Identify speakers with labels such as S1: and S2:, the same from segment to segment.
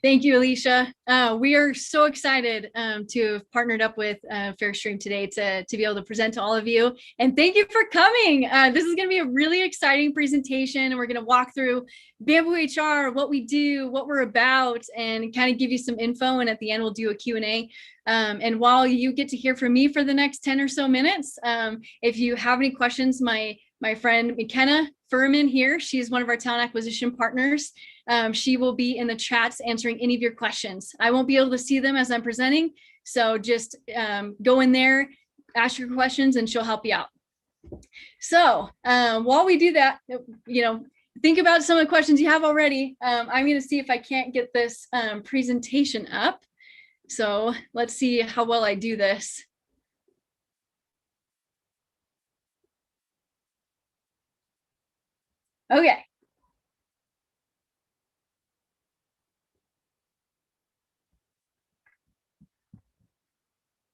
S1: Thank you, Alicia. We are so excited to have partnered up with Fairstream today to be able to present to all of you. And thank you for coming. This is going to be a really exciting presentation. And we're going to walk through Bamboo HR, what we do, what we're about, and kind of give you some info. And at the end, we'll do a Q&A. And while you get to hear from me for the next 10 or so minutes, if you have any questions, my friend McKenna Furman here, she's one of our talent acquisition partners. She will be in the chats answering any of your questions. I won't be able to see them as I'm presenting, so just go in there, ask your questions, and she'll help you out. So while we do that, think about some of the questions you have already. I'm going to see if I can't get this presentation up. So let's see how well I do this. Okay.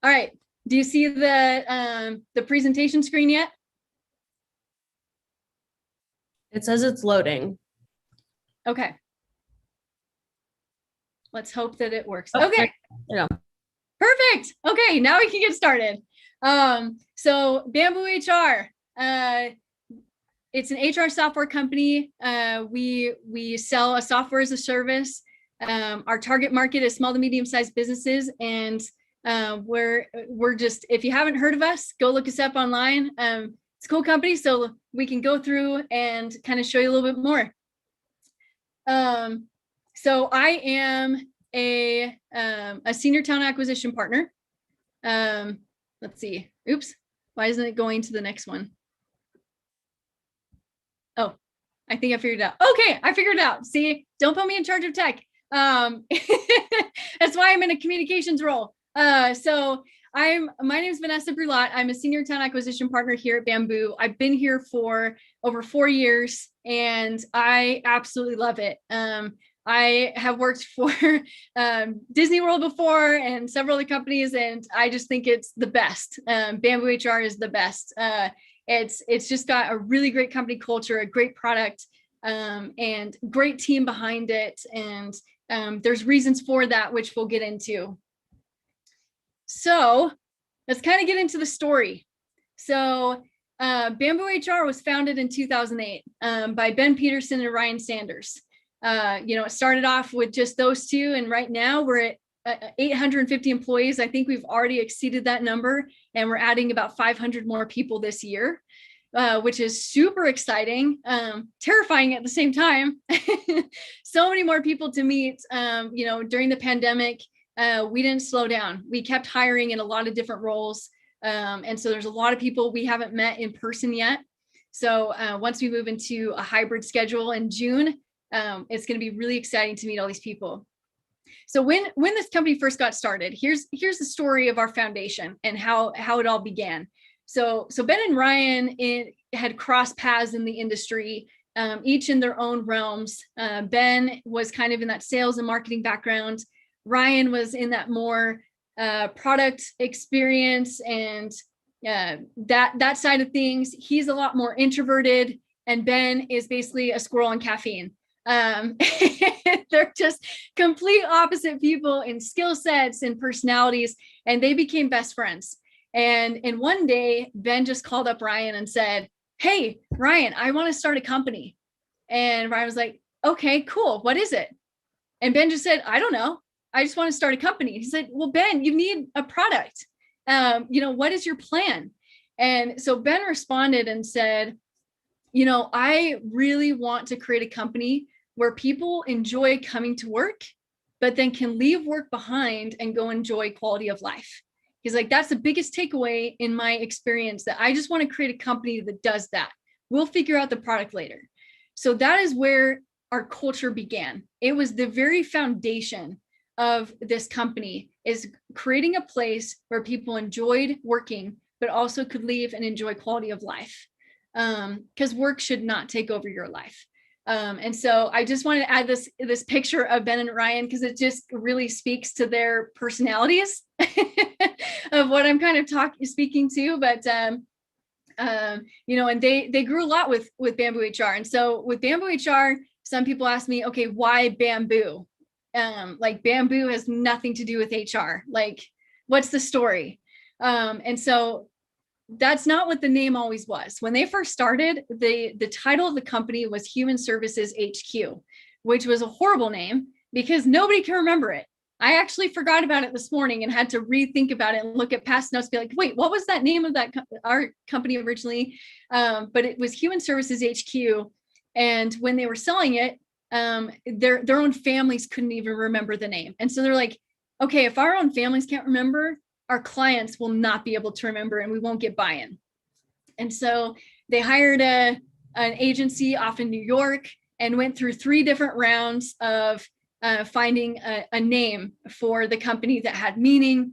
S1: All right. Do you see the presentation screen yet?
S2: It says it's loading.
S1: Okay. Let's hope that it works. Okay.
S2: Yeah.
S1: Perfect. Okay, now we can get started. So Bamboo HR, it's an HR software company. We sell a software as a service. Our target market is small to medium-sized businesses, and we're just, if you haven't heard of us, go look us up online. It's a cool company, so we can go through and kind of show you a little bit more. So I am a senior talent acquisition partner. Let's see. Oops. Why isn't it going to the next one? Oh, I think I figured it out. Okay, I figured it out. See, don't put me in charge of tech. That's why I'm in a communications role. So my name is Vanessa Brulat. I'm a senior talent acquisition partner here at Bamboo. I've been here for over 4 years, and I absolutely love it. I have worked for Disney World before and several other companies, and I just think it's the best. Bamboo HR is the best. It's just got a really great company culture, a great product, and great team behind it. And there's reasons for that, which we'll get into. So let's kind of get into the story. So Bamboo HR was founded in 2008 by Ben Peterson and Ryan Sanders. It started off with just those two, and right now we're at 850 employees. I think we've already exceeded that number, and we're adding about 500 more people this year, which is super exciting, terrifying at the same time. So many more people to meet. During the pandemic, we didn't slow down. We kept hiring in a lot of different roles. And so there's a lot of people we haven't met in person yet. So once we move into a hybrid schedule in June, it's going to be really exciting to meet all these people. So when this company first got started, here's the story of our foundation and how it all began. So Ben and Ryan had crossed paths in the industry, each in their own realms. Ben was kind of in that sales and marketing background. Ryan was in that more product experience and that side of things. He's a lot more introverted, and Ben is basically a squirrel on caffeine. They're just complete opposite people in skill sets and personalities, and they became best friends. And one day, Ben just called up Ryan and said, "Hey, Ryan, I want to start a company." And Ryan was like, "Okay, cool. What is it?" And Ben just said, "I don't know. I just want to start a company." He said, "Well, Ben, you need a product. What is your plan?" And so Ben responded and said, "I really want to create a company where people enjoy coming to work, but then can leave work behind and go enjoy quality of life." He's like, "That's the biggest takeaway in my experience, that I just want to create a company that does that. We'll figure out the product later." So that is where our culture began. It was the very foundation of this company, is creating a place where people enjoyed working, but also could leave and enjoy quality of life. Because work should not take over your life. And so I just wanted to add this picture of Ben and Ryan, because it just really speaks to their personalities of what I'm kind of speaking to. But and they grew a lot with Bamboo HR. And so with Bamboo HR, some people ask me, okay, why Bamboo? like bamboo has nothing to do with HR. Like, what's the story? And so that's not what the name always was. When they first started, the title of the company was Human Services HQ, which was a horrible name because nobody can remember it. I actually forgot about it this morning and had to rethink about it and look at past notes, be like, wait, what was that name of our company originally? But it was Human Services HQ. And when they were selling it, their own families couldn't even remember the name. And so they're like, okay, if our own families can't remember, our clients will not be able to remember and we won't get buy-in. And so they hired an agency off in New York and went through 3 different rounds of finding a name for the company that had meaning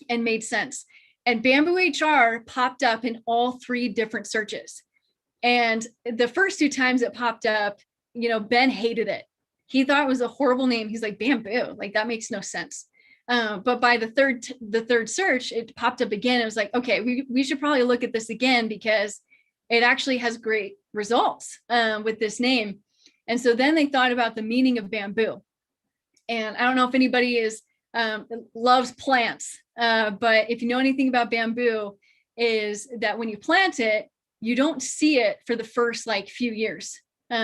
S1: and made sense. And Bamboo HR popped up in all 3 different searches. And the first 2 times it popped up, Ben hated it. He thought it was a horrible name. He's like, bamboo, like that makes no sense. But by the third search, it popped up again. It was like, okay, we should probably look at this again because it actually has great results with this name. And so then they thought about the meaning of bamboo. And I don't know if anybody loves plants, but if you know anything about bamboo, is that when you plant it, you don't see it for the first few years,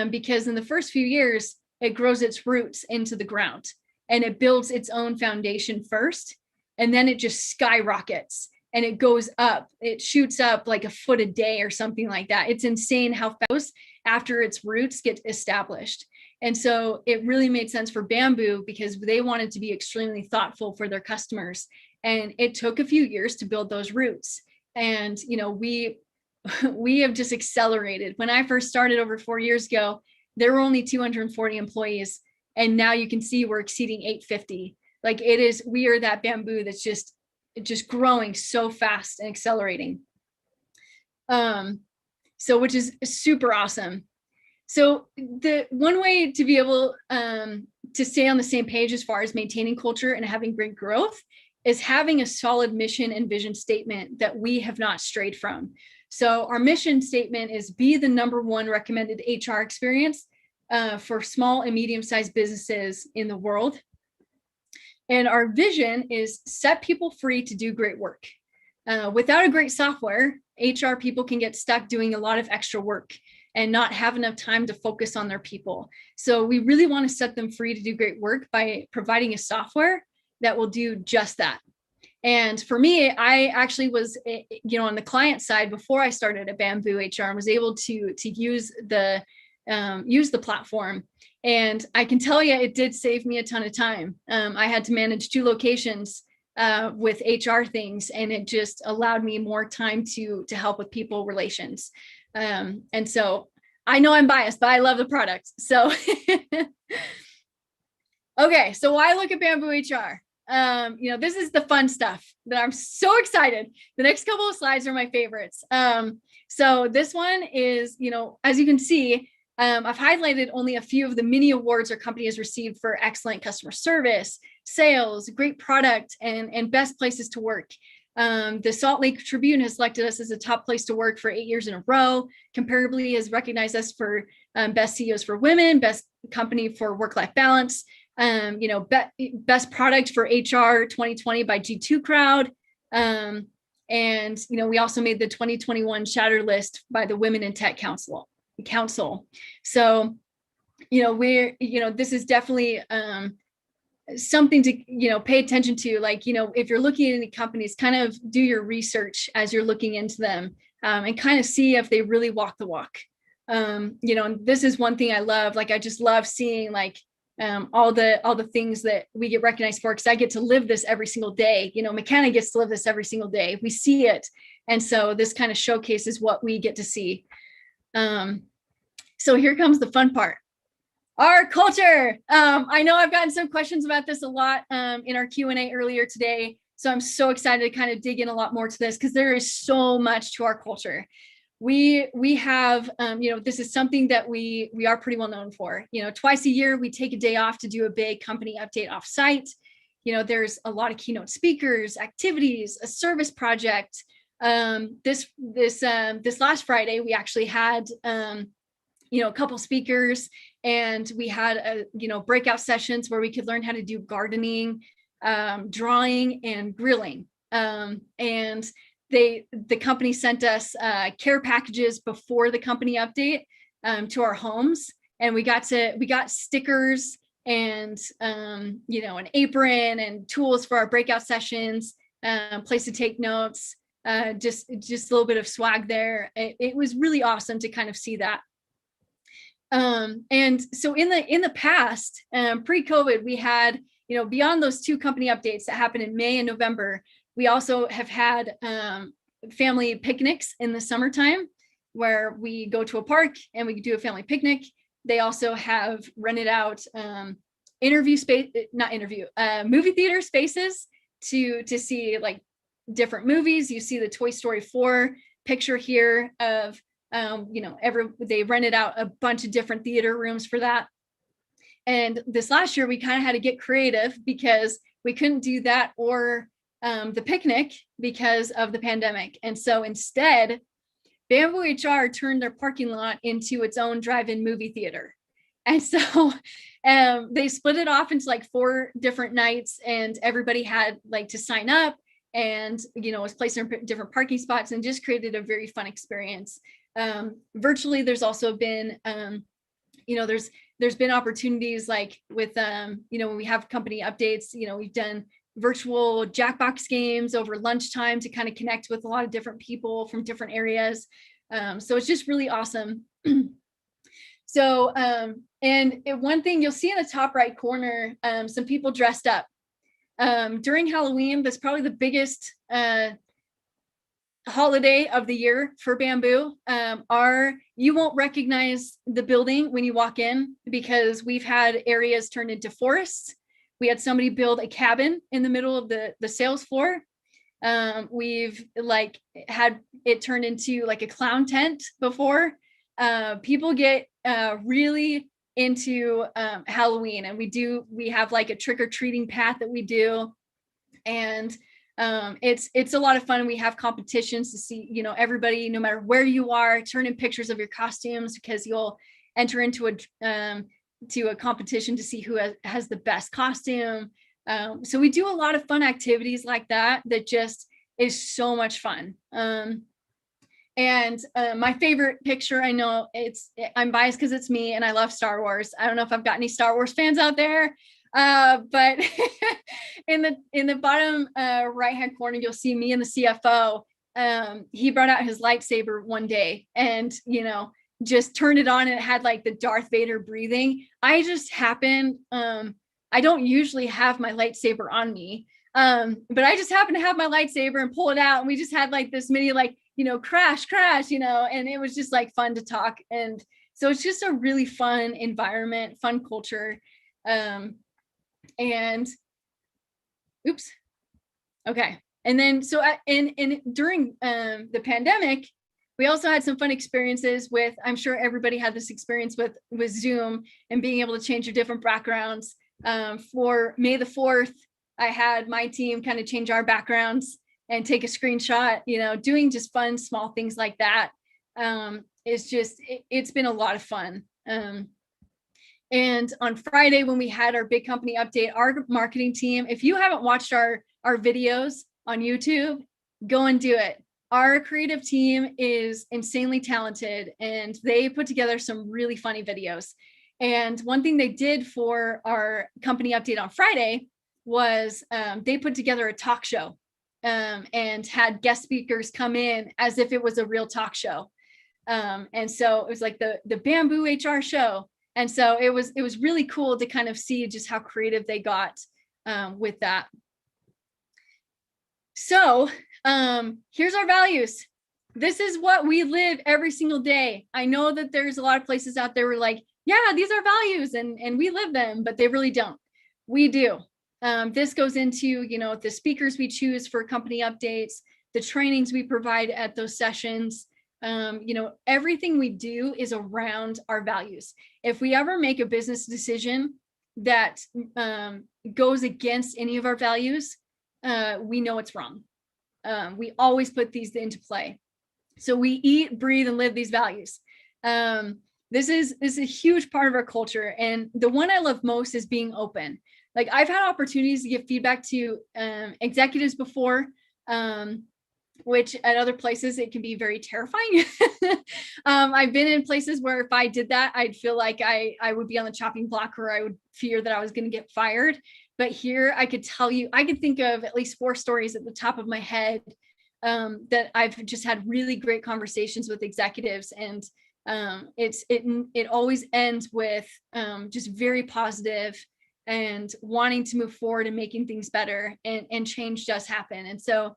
S1: because in the first few years, it grows its roots into the ground and it builds its own foundation first. And then it just skyrockets and it goes up. It shoots up like a foot a day or something like that. It's insane how fast after its roots get established. And so it really made sense for bamboo because they wanted to be extremely thoughtful for their customers. And it took a few years to build those roots. And, we have just accelerated. When I first started over 4 years ago, there were only 240 employees. And now you can see we're exceeding 850. Like we are that bamboo that's just growing so fast and accelerating. So which is super awesome. So the one way to be able to stay on the same page as far as maintaining culture and having great growth is having a solid mission and vision statement that we have not strayed from. So our mission statement is be the #1 recommended HR experience for small and medium-sized businesses in the world. And our vision is set people free to do great work. Without a great software, HR people can get stuck doing a lot of extra work and not have enough time to focus on their people. So we really want to set them free to do great work by providing a software that will do just that. And for me, I actually was, on the client side before I started at Bamboo HR and was able to use the platform. And I can tell you, it did save me a ton of time. I had to manage 2 locations with HR things, and it just allowed me more time to help with people relations. And so I know I'm biased, but I love the product. So, okay. So why look at Bamboo HR? This is the fun stuff that I'm so excited. The next couple of slides are my favorites. So this one is, as you can see, I've highlighted only a few of the many awards our company has received for excellent customer service, sales, great product, and best places to work. The Salt Lake Tribune has selected us as a top place to work for 8 years in a row. Comparably has recognized us for best CEOs for women, best company for work-life balance, best product for HR 2020 by G2 Crowd. And, we also made the 2021 Shatter list by the Women in Tech Council. So, this is definitely something to, pay attention to. If you're looking at any companies, kind of do your research as you're looking into them and kind of see if they really walk the walk. And this is one thing I love. I just love seeing all the things that we get recognized for, because I get to live this every single day. McKenna gets to live this every single day. We see it. And so this kind of showcases what we get to see. So here comes the fun part. Our culture. I know I've gotten some questions about this a lot in our Q&A earlier today. So I'm so excited to kind of dig in a lot more to this because there is so much to our culture. We have, this is something that we are pretty well known for. Twice a year, we take a day off to do a big company update offsite. There's a lot of keynote speakers, activities, a service project. This last Friday, we actually had, a couple speakers And we had breakout sessions where we could learn how to do gardening, drawing, and grilling. And the company sent us care packages before the company update to our homes, and we got stickers and an apron and tools for our breakout sessions, place to take notes, just a little bit of swag there. It was really awesome to kind of see that. And so in the past, pre-COVID, we had, beyond those 2 company updates that happened in May and November, we also have had family picnics in the summertime where we go to a park and we do a family picnic. They also have rented out movie theater spaces to see like different movies. You see the Toy Story 4 picture here of, they rented out a bunch of different theater rooms for that. And this last year, we kind of had to get creative because we couldn't do that or the picnic because of the pandemic. And so instead, Bamboo HR turned their parking lot into its own drive-in movie theater. And so they split it off into like 4 different nights, and everybody had like to sign up and, was placed in different parking spots, and just created a very fun experience. Virtually, there's also been, there's been opportunities like with, when we have company updates, we've done virtual Jackbox games over lunchtime to kind of connect with a lot of different people from different areas. So it's just really awesome. So, and one thing you'll see in the top right corner, some people dressed up. During Halloween, that's probably the biggest holiday of the year for Bamboo. You won't recognize the building when you walk in because we've had areas turned into forests. We had somebody build a cabin in the middle of the sales floor. We've like had it turned into like a clown tent before. People get really into Halloween, and we have like a trick-or-treating path that we do. And it's a lot of fun. We have competitions to see, everybody, no matter where you are, turn in pictures of your costumes because you'll enter into a competition to see who has the best costume. So we do a lot of fun activities like that just is so much fun. And my favorite picture, I know I'm biased because it's me and I love Star Wars. I don't know if I've got any Star Wars fans out there, but in the bottom right-hand corner, you'll see me and the CFO. He brought out his lightsaber one day and, just turned it on, and it had like the Darth Vader breathing. I just happened, I don't usually have my lightsaber on me, but I just happened to have my lightsaber and pull it out, and we just had like this mini crash, and it was just like fun to talk. And so it's just a really fun environment, fun culture. And oops. Okay. And then, so during the pandemic, we also had some fun experiences with, I'm sure everybody had this experience with Zoom and being able to change your different backgrounds. For May the 4th, I had my team kind of change our backgrounds and take a screenshot, doing just fun, small things like that. It's been a lot of fun. And on Friday, when we had our big company update, our marketing team, if you haven't watched our videos on YouTube, go and do it. Our creative team is insanely talented, and they put together some really funny videos. And one thing they did for our company update on Friday was they put together a talk show and had guest speakers come in as if it was a real talk show. And so it was like the Bamboo HR show. And so it was really cool to kind of see just how creative they got with that. So here's our values. This is what we live every single day. I know that there's a lot of places out there where like, yeah, these are values and we live them, but they really don't. We do. This goes into, the speakers we choose for company updates, the trainings we provide at those sessions. Everything we do is around our values. If we ever make a business decision that goes against any of our values, we know it's wrong. We always put these into play. So we eat, breathe, and live these values. this is a huge part of our culture. And the one I love most is being open. Like I've had opportunities to give feedback to executives before, which at other places it can be very terrifying. I've been in places where if I did that, I'd feel like I would be on the chopping block, or I would fear that I was going to get fired. But here I could tell you, I could think of at least 4 stories at the top of my head that I've just had really great conversations with executives. And it always ends with just very positive and wanting to move forward and making things better, and change does happen. And so,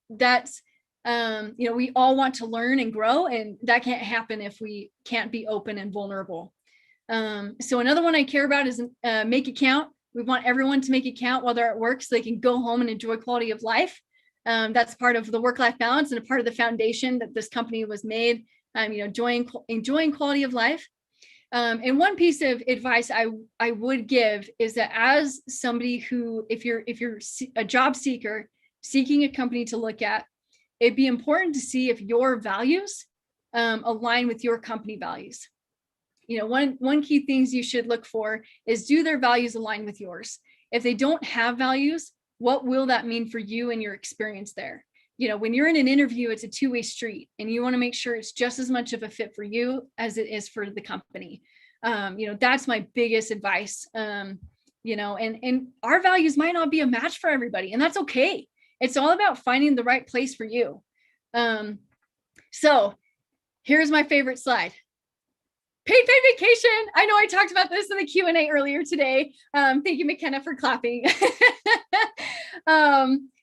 S1: that's, we all want to learn and grow, and that can't happen if we can't be open and vulnerable. So another one I care about is make it count. We want everyone to make it count while they're at work, so they can go home and enjoy quality of life. That's part of the work-life balance and a part of the foundation that this company was made, enjoying quality of life. And one piece of advice I would give is that as somebody who, if you're a job seeker seeking a company to look at, it'd be important to see if your values align with your company values. One key things you should look for is, do their values align with yours? If they don't have values, what will that mean for you and your experience there? When you're in an interview, it's a two-way street, and you want to make sure it's just as much of a fit for you as it is for the company. That's my biggest advice. And our values might not be a match for everybody, and that's okay. It's all about finding the right place for you. So here's my favorite slide. Paid vacation. I know I talked about this in the Q&A earlier today. Thank you, McKenna, for clapping.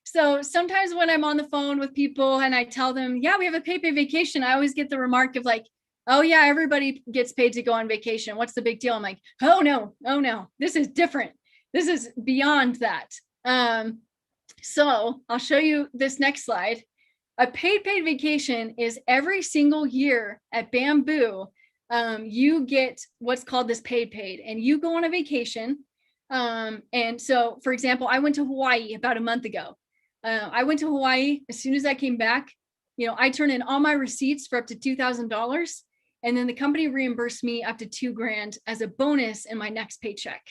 S1: So sometimes when I'm on the phone with people and I tell them, yeah, we have a paid vacation, I always get the remark of like, oh yeah, everybody gets paid to go on vacation. What's the big deal? I'm like, oh no, this is different. This is beyond that. So I'll show you this next slide. A paid vacation is every single year at Bamboo, you get what's called this paid, and you go on a vacation. And so, for example, I went to Hawaii about a month ago. I went to Hawaii. As soon as I came back, I turned in all my receipts for up to $2,000. And then the company reimbursed me up to $2,000 as a bonus in my next paycheck.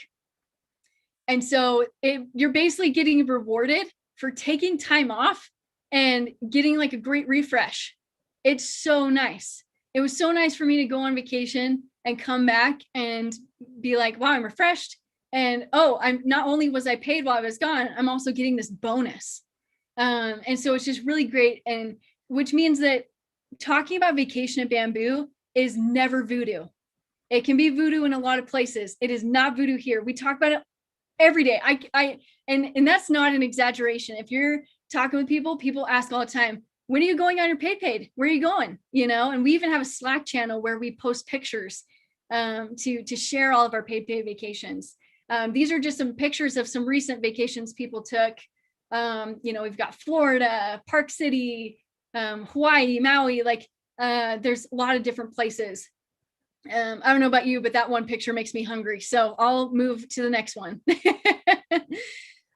S1: And so you're basically getting rewarded for taking time off and getting like a great refresh. It's so nice. It was so nice for me to go on vacation and come back and be like, wow, I'm refreshed. And I'm not only was I paid while I was gone, I'm also getting this bonus. And so it's just really great. And which means that talking about vacation at Bamboo is never voodoo. It can be voodoo in a lot of places. It is not voodoo here. We talk about it every day. And that's not an exaggeration. If you're talking with people ask all the time, when are you going on your paid? Where are you going? And we even have a Slack channel where we post pictures to share all of our paid vacations. These are just some pictures of some recent vacations people took. We've got Florida, Park City, Hawaii, Maui, there's a lot of different places. I don't know about you, but that one picture makes me hungry. So I'll move to the next one.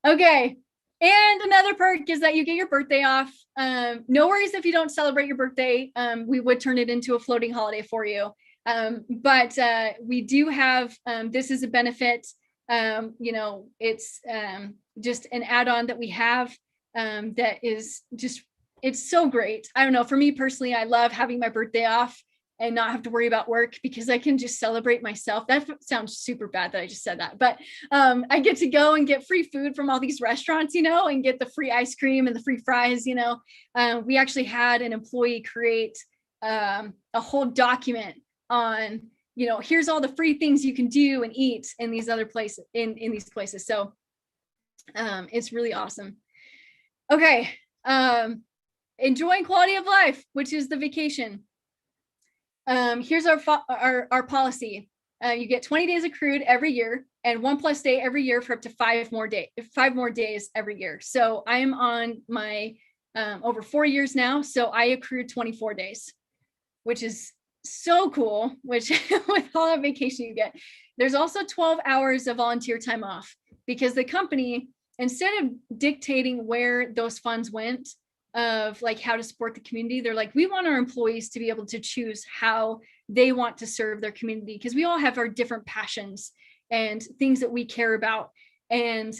S1: Okay. And another perk is that you get your birthday off. No worries if you don't celebrate your birthday. We would turn it into a floating holiday for you. But we do have, this is a benefit. It's just an add-on that we have that is just, it's so great. I don't know, for me personally, I love having my birthday off and not have to worry about work because I can just celebrate myself. That sounds super bad that I just said that, but I get to go and get free food from all these restaurants, and get the free ice cream and the free fries. We actually had an employee create a whole document on, here's all the free things you can do and eat in these other places, in these places. So it's really awesome. Okay. Enjoying quality of life, which is the vacation. Here's our policy. You get 20 days accrued every year and 1+ day every year for up to 5 more days every year. So I am on my over 4 years now. So I accrued 24 days, which is so cool, which with all that vacation you get. There's also 12 hours of volunteer time off because the company, instead of dictating where those funds went, of like how to support the community. They're like, we want our employees to be able to choose how they want to serve their community, because we all have our different passions and things that we care about. And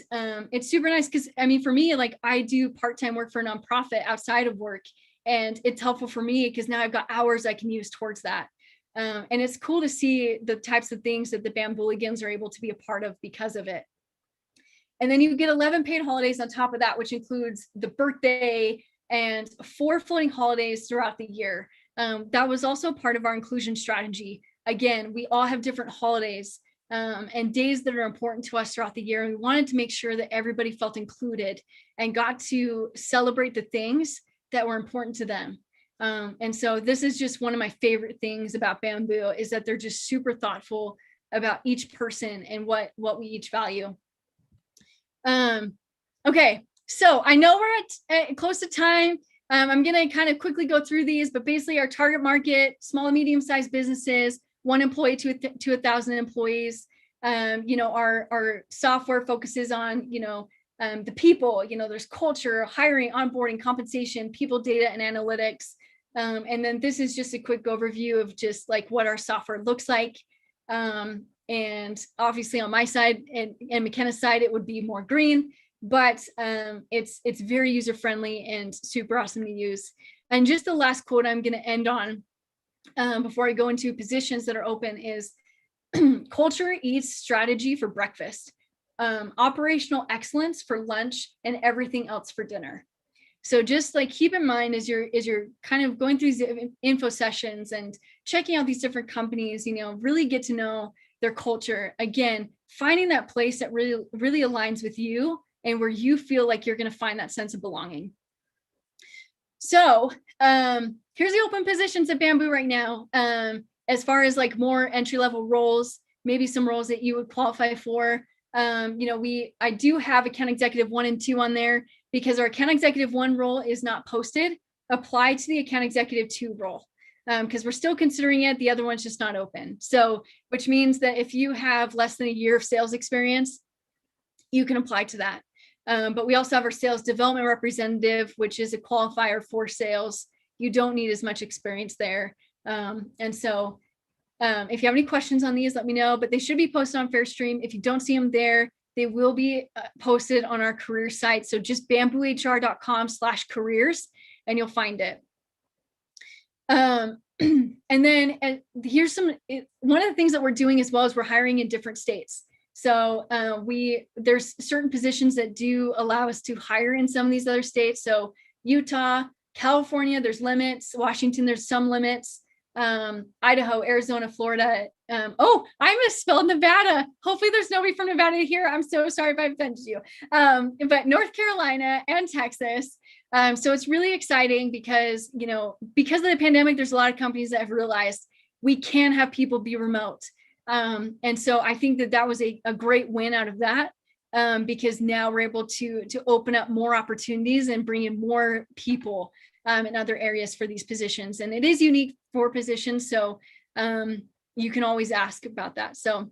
S1: it's super nice because, I mean, for me, like I do part-time work for a nonprofit outside of work, and it's helpful for me because now I've got hours I can use towards that. And it's cool to see the types of things that the Bambooligans are able to be a part of because of it. And then you get 11 paid holidays on top of that, which includes the birthday and 4 floating holidays throughout the year. That was also part of our inclusion strategy. Again, we all have different holidays and days that are important to us throughout the year. And we wanted to make sure that everybody felt included and got to celebrate the things that were important to them. And so this is just one of my favorite things about Bamboo, is that they're just super thoughtful about each person and what we each value. Okay, so I know we're at close to time. I'm going to kind of quickly go through these, but basically our target market, small and medium-sized businesses, 1 employee to 1,000 employees. Our software focuses on, the people, there's culture, hiring, onboarding, compensation, people, data, and analytics. And then this is just a quick overview of just like what our software looks like. And obviously on my side and McKenna's side, it would be more green, but it's very user-friendly and super awesome to use. And just the last quote I'm going to end on before I go into positions that are open is culture eats strategy for breakfast, operational excellence for lunch, and everything else for dinner. So just like keep in mind as you're kind of going through these info sessions and checking out these different companies, really get to know their culture. Again, finding that place that really aligns with you and where you feel like you're going to find that sense of belonging. So here's the open positions at Bamboo right now. As far as like more entry-level roles, maybe some roles that you would qualify for. I do have account executive 1 and 2 on there because our account executive 1 role is not posted. Apply to the account executive 2 role because we're still considering it. The other one's just not open. So, which means that if you have less than a year of sales experience, you can apply to that. But we also have our sales development representative, which is a qualifier for sales. You don't need as much experience there. And so if you have any questions on these, let me know, but they should be posted on Fairstream. If you don't see them there, they will be posted on our career site. So just bamboohr.com/careers and you'll find it. And then here's one of the things that we're doing as well is we're hiring in different states. So there's certain positions that do allow us to hire in some of these other states. So Utah, California, there's limits. Washington, there's some limits. Idaho, Arizona, Florida. I misspelled Nevada. Hopefully there's nobody from Nevada here. I'm so sorry if I offended you. But North Carolina and Texas. So it's really exciting because, because of the pandemic, there's a lot of companies that have realized we can have people be remote. And so I think that was a great win out of that. Because now we're able to open up more opportunities and bring in more people in other areas for these positions. And it is unique for positions. So you can always ask about that. So,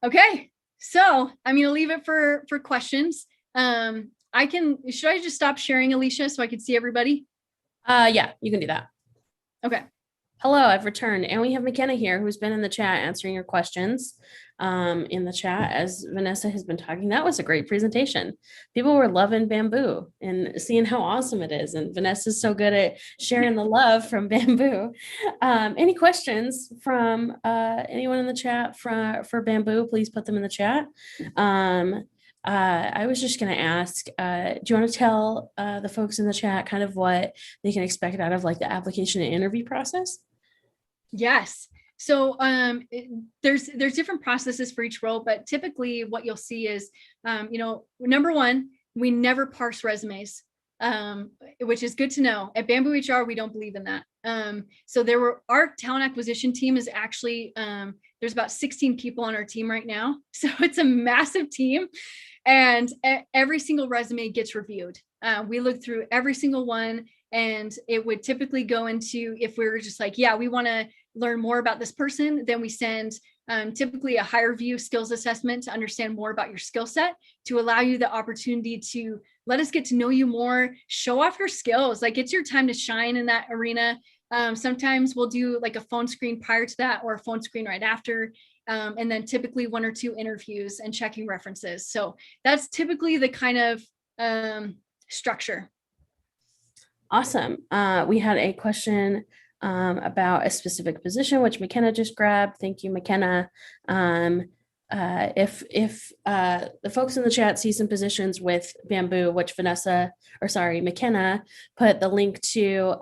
S1: okay. So I'm going to leave it for questions. Should I just stop sharing, Alicia, so I can see everybody?
S2: Yeah, you can do that.
S1: Okay.
S2: Hello, I've returned, and we have McKenna here who's been in the chat answering your questions in the chat as Vanessa has been talking. That was a great presentation. People were loving Bamboo and seeing how awesome it is. And Vanessa's so good at sharing the love from Bamboo. Any questions from anyone in the chat for Bamboo? Please put them in the chat. I was just going to ask, do you want to tell the folks in the chat kind of what they can expect out of like the application and interview process?
S1: Yes. So there's different processes for each role, but typically what you'll see is, number one, we never parse resumes, which is good to know. At Bamboo HR, we don't believe in that. So our talent acquisition team is actually, there's about 16 people on our team right now. So it's a massive team and every single resume gets reviewed. We look through every single one. And it would typically go into, if we were just like, yeah, we want to learn more about this person, then we send typically a higher view skills assessment to understand more about your skill set, to allow you the opportunity to let us get to know you more, show off your skills. Like, it's your time to shine in that arena. Sometimes we'll do like a phone screen prior to that, or a phone screen right after. And then typically 1 or 2 interviews and checking references. So that's typically the kind of structure.
S2: Awesome. We had a question about a specific position, which McKenna just grabbed. Thank you, McKenna. If the folks in the chat see some positions with Bamboo, which McKenna put the link to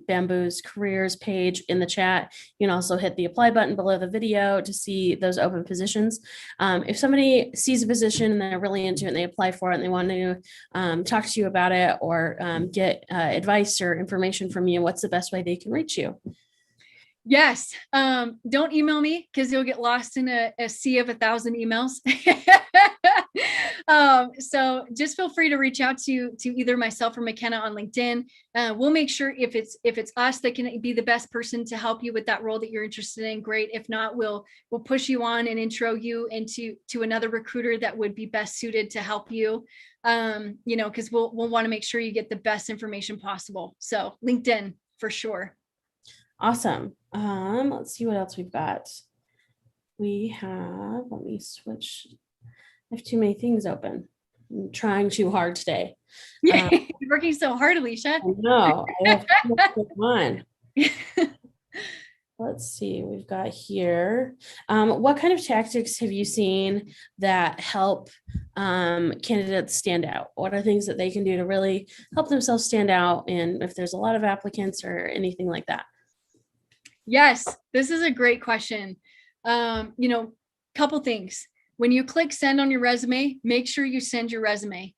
S2: Bamboo's careers page in the chat. You can also hit the apply button below the video to see those open positions. If somebody sees a position and they're really into it and they apply for it and they want to talk to you about it, or get advice or information from you, what's the best way they can reach you?
S1: Yes. Don't email me, because you'll get lost in a sea of 1,000 emails. So just feel free to reach out to either myself or McKenna on LinkedIn. We'll make sure if it's us that can be the best person to help you with that role that you're interested in, great. If not, we'll push you on and intro you to another recruiter that would be best suited to help you. Because we'll want to make sure you get the best information possible. So LinkedIn for sure.
S2: Awesome. Let's see what else we've got. Let me switch. I have too many things open. I'm trying too hard today.
S1: Yeah, you're working so hard, Alicia.
S2: No, I have too much going on. Let's see, we've got here. What kind of tactics have you seen that help candidates stand out? What are things that they can do to really help themselves stand out? And if there's a lot of applicants or anything like that?
S1: Yes, this is a great question. Couple things. When you click send on your resume, make sure you send your resume.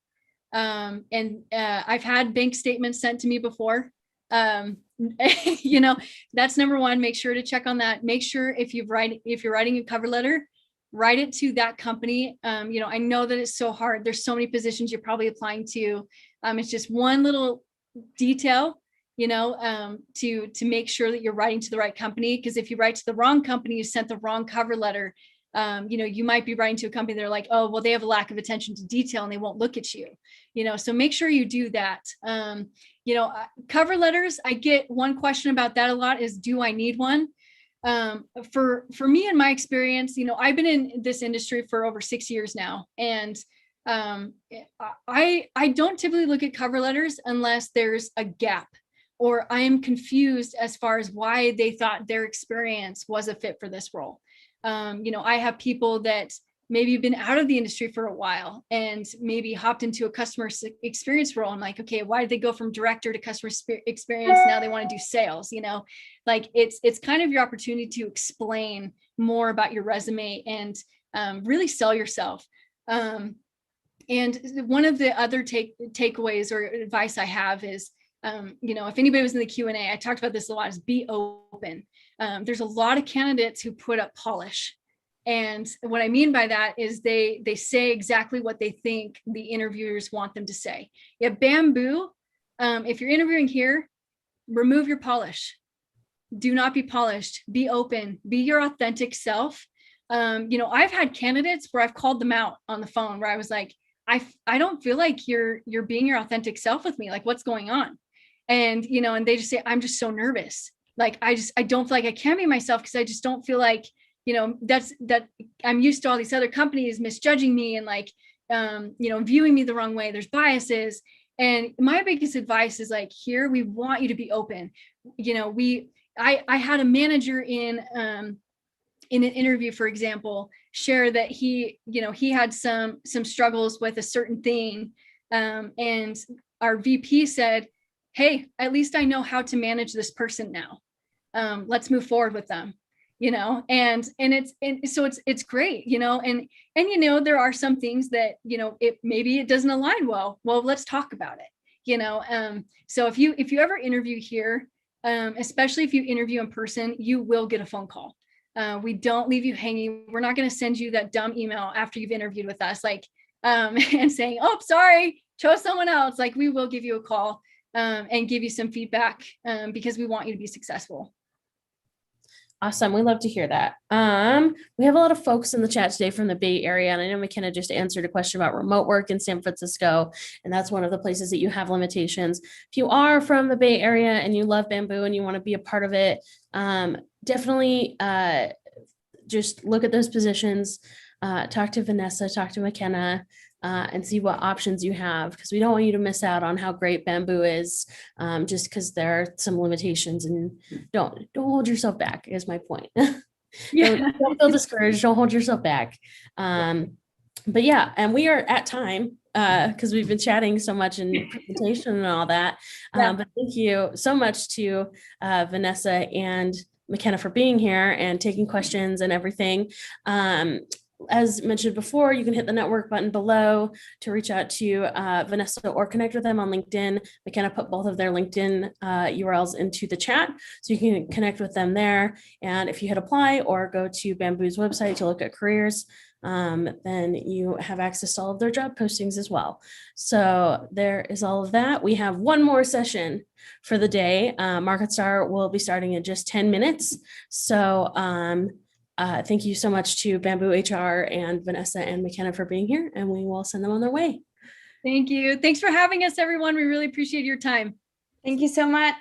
S1: I've had bank statements sent to me before. That's number one. Make sure to check on that. Make sure if you're writing a cover letter, write it to that company. I know that it's so hard. There's so many positions you're probably applying to. It's just one little detail, to make sure that you're writing to the right company. Because if you write to the wrong company, you sent the wrong cover letter. You might be writing to a company. They're like, oh, well, they have a lack of attention to detail and they won't look at you. So make sure you do that. Cover letters, I get one question about that a lot is, do I need one? For me, in my experience, I've been in this industry for over 6 years now. And I don't typically look at cover letters unless there's a gap, or I'm confused as far as why they thought their experience was a fit for this role. I have people that maybe have been out of the industry for a while and maybe hopped into a customer experience role. I'm like, okay, why did they go from director to customer experience? Now they want to do sales, like it's kind of your opportunity to explain more about your resume and really sell yourself. And one of the other takeaways or advice I have is, if anybody was in the Q&A, I talked about this a lot, is be open. There's a lot of candidates who put up polish. And what I mean by that is they say exactly what they think the interviewers want them to say. Yeah, Bamboo, if you're interviewing here, remove your polish. Do not be polished. Be open. Be your authentic self. I've had candidates where I've called them out on the phone where I was like, I don't feel like you're being your authentic self with me. Like, what's going on? And, and they just say, I'm just so nervous. Like, I don't feel like I can be myself because I just don't feel like, that I'm used to all these other companies misjudging me and like, viewing me the wrong way. There's biases. And my biggest advice is like, here, we want you to be open. I had a manager in an interview, for example, share that he had some struggles with a certain thing. And our VP said, hey, at least I know how to manage this person now. Let's move forward with them, and it's great, and there are some things that, maybe it doesn't align well, let's talk about it, so if you ever interview here, especially if you interview in person, you will get a phone call. We don't leave you hanging. We're not going to send you that dumb email after you've interviewed with us, like, and saying, oh, sorry, chose someone else. Like, we will give you a call and give you some feedback because we want you to be successful.
S2: Awesome. We love to hear that. We have a lot of folks in the chat today from the Bay Area, and I know McKenna just answered a question about remote work in San Francisco, and that's one of the places that you have limitations. If you are from the Bay Area and you love bamboo and you want to be a part of it, definitely just look at those positions, talk to Vanessa, talk to McKenna, and see what options you have, because we don't want you to miss out on how great bamboo is, just because there are some limitations, and don't hold yourself back is my point.
S1: Yeah.
S2: Don't feel discouraged, don't hold yourself back. But yeah, and we are at time because we've been chatting so much in presentation and all that.
S1: Yeah.
S2: But thank you so much to Vanessa and McKenna for being here and taking questions and everything. As mentioned before, you can hit the network button below to reach out to Vanessa or connect with them on LinkedIn. McKenna put both of their LinkedIn URLs into the chat, so you can connect with them there. And if you hit apply or go to Bamboo's website to look at careers, then you have access to all of their job postings as well. So there is all of that. We have one more session for the day. Market Star will be starting in just 10 minutes. So thank you so much to Bamboo HR and Vanessa and McKenna for being here, and we will send them on their way.
S1: Thank you. Thanks for having us, everyone. We really appreciate your time.
S3: Thank you so much.